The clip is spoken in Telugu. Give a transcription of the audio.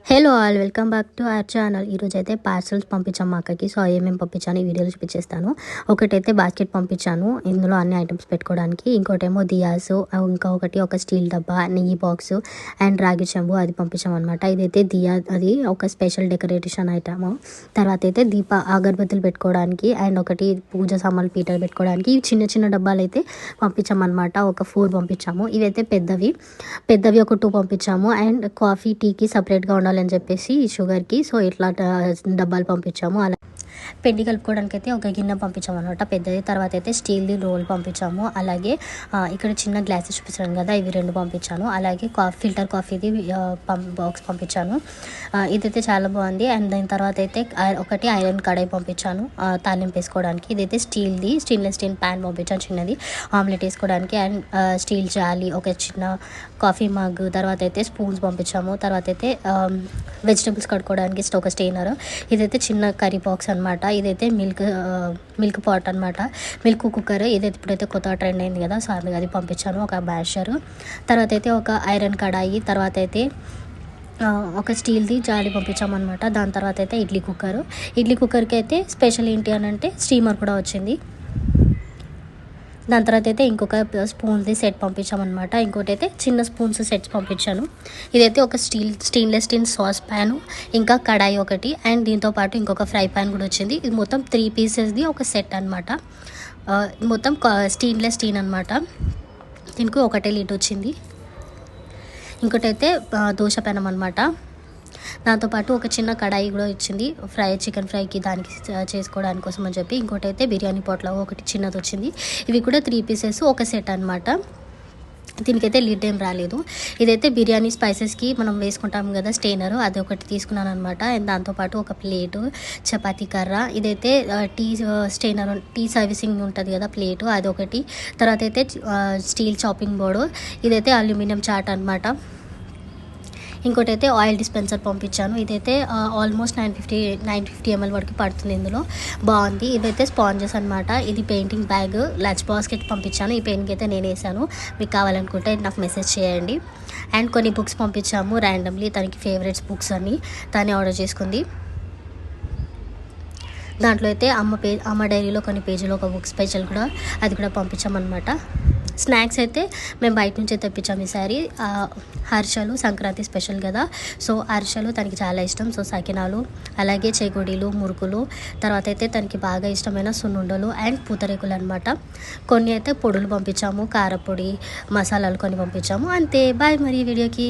Hello all, welcome back to our channel. ఈరోజు అయితే పార్సల్స్ పంపించాము మా అక్కకి. సో ఏమేమి పంపించాను ఈ వీడియోలో చూపించేస్తాను. ఒకటైతే బాస్కెట్ పంపించాను, ఇందులో అన్ని ఐటమ్స్ పెట్టుకోవడానికి. ఇంకోటేమో దియాస్, ఇంకొకటి ఒక స్టీల్ డబ్బా, నెయ్యి బాక్స్ అండ్ రాగి చెంబు, అది పంపించాము అనమాట. ఇదైతే దియా, అది ఒక స్పెషల్ డెకరేషన్ ఐటమ్. తర్వాత అయితే అగరబత్తులు పెట్టుకోవడానికి అండ్ ఒకటి పూజ సామాన్లు పీటలు పెట్టుకోవడానికి. ఇవి చిన్న చిన్న డబ్బాలు అయితే పంపించామన్నమాట. ఒక 4 పంపించాము. ఇవైతే పెద్దవి ఒక 2 పంపించాము. అండ్ కాఫీ టీకి సపరేట్గా ఉండాలి అని చెప్పేసి షుగర్కి, సో ఇట్లా డబ్బాలు పంపించాము. అలా పిండి కలుపుకోవడానికి అయితే ఒక గిన్నె పంపించాము అనమాట, పెద్దది. తర్వాత అయితే స్టీల్ది రోల్ పంపించాము. అలాగే ఇక్కడ చిన్న గ్లాసెస్ చూపించాను కదా, ఇవి 2 పంపించాను. అలాగే ఫిల్టర్ కాఫీది బాక్స్ పంపించాను. ఇదైతే చాలా బాగుంది. అండ్ దాని తర్వాత అయితే ఒకటి ఐరన్ కడాయి పంపించాను తాలింపు వేసుకోవడానికి. ఇదైతే స్టెయిన్లెస్ స్టీల్ ప్యాన్ పంపించాను, చిన్నది ఆమ్లెట్ వేసుకోవడానికి. అండ్ స్టీల్ జాలి, ఒక చిన్న కాఫీ మగ్. తర్వాత అయితే స్పూన్స్ పంపించాము. తర్వాత అయితే వెజిటబుల్స్ కడుక్కోవడానికి ఒక స్టెయినర్. ఇదైతే చిన్న కర్రీ బాక్స్ అనమాట. ఇదైతే మిల్క్ పాట్ అనమాట, మిల్క్ కుక్కర్. ఇదైతే ఇప్పుడైతే కొత్త ట్రెండ్ అయింది కదా, సో అది పంపించాను. ఒక బ్యాషర్, తర్వాత అయితే ఒక ఐరన్ కడాయి, తర్వాత అయితే ఒక స్టీల్ది జాలి పంపించామన్నమాట. దాని తర్వాత అయితే ఇడ్లీ కుక్కర్కి అయితే స్పెషల్ ఏంటి అని అంటే స్టీమర్ కూడా వచ్చింది. దాని తర్వాత అయితే ఇంకొక స్పూన్ది సెట్ పంపించామన్నమాట. ఇంకోటి అయితే చిన్న స్పూన్స్ సెట్స్ పంపించాను. ఇదైతే ఒక స్టెయిన్లెస్ స్టీల్ సాస్ ప్యాను, ఇంకా కడాయి ఒకటి, అండ్ దీంతోపాటు ఇంకొక ఫ్రై ప్యాన్ కూడా వచ్చింది. ఇది మొత్తం 3 పీసెస్ది ఒక సెట్ అనమాట. మొత్తం స్టెయిన్లెస్ స్టీల్ అనమాట. దీనికి ఒకటే లీడ్ వచ్చింది. ఇంకోటి అయితే దోశ పెనం అనమాట. దాంతోపాటు ఒక చిన్న కడాయి కూడా ఇచ్చింది, చికెన్ ఫ్రైకి దానికి చేసుకోవడానికి కోసం అని చెప్పి. ఇంకోటి అయితే బిర్యానీ పొట్ల ఒకటి చిన్నది వచ్చింది. ఇవి కూడా 3 పీసెస్ ఒక సెట్ అనమాట. దీనికైతే లీడ్ ఏం రాలేదు. ఇదైతే బిర్యానీ స్పైసెస్కి మనం వేసుకుంటాం కదా స్టెయినర్, అది ఒకటి తీసుకున్నాను అనమాట. అండ్ దాంతోపాటు ఒక ప్లేటు, చపాతీ కర్ర, ఇదైతే టీ సర్వీసింగ్ ఉంటుంది కదా ప్లేటు, అది ఒకటి. తర్వాత అయితే స్టీల్ చాపింగ్ బోర్డు, ఇదైతే అల్యూమినియం చాట్ అనమాట. ఇంకోటి అయితే ఆయిల్ డిస్పెన్సర్ పంపించాను. ఇదైతే ఆల్మోస్ట్ 950 ml వరకు పడుతుంది. ఇందులో బాగుంది. ఇదైతే స్పాంజెస్ అనమాట. ఇది పెయింటింగ్ బ్యాగ్, లంచ్ బాస్కెట్ పంపించాను. ఈ పెయింటింగ్ అయితే నేను వేసాను. మీకు కావాలనుకుంటే నాకు మెసేజ్ చేయండి. అండ్ కొన్ని బుక్స్ పంపించాము ర్యాండమ్లీ, తనకి ఫేవరెట్స్ బుక్స్ అని తనే ఆర్డర్ చేసుకుంది. దాంట్లో అయితే అమ్మ డైరీలో కొన్ని పేజీలో ఒక బుక్ స్పెషల్ కూడా, అది కూడా పంపించామన్నమాట. స్నాక్స్ అయితే మేము బయట నుంచే తెప్పించాము ఈసారి. హర్షలు సంక్రాంతి స్పెషల్ కదా, సో హర్షలు తనకి చాలా ఇష్టం. సో సకినాలు, అలాగే చేగోడీలు, మురుకులు, తర్వాత అయితే తనకి బాగా ఇష్టమైన సున్నుండలు అండ్ పూతరేకులు అనమాట. కొన్ని అయితే పొడులు పంపించాము, కారపొడి, మసాలాలు కొన్ని పంపించాము. అంతే. బాయ్ మరి వీడియోకి.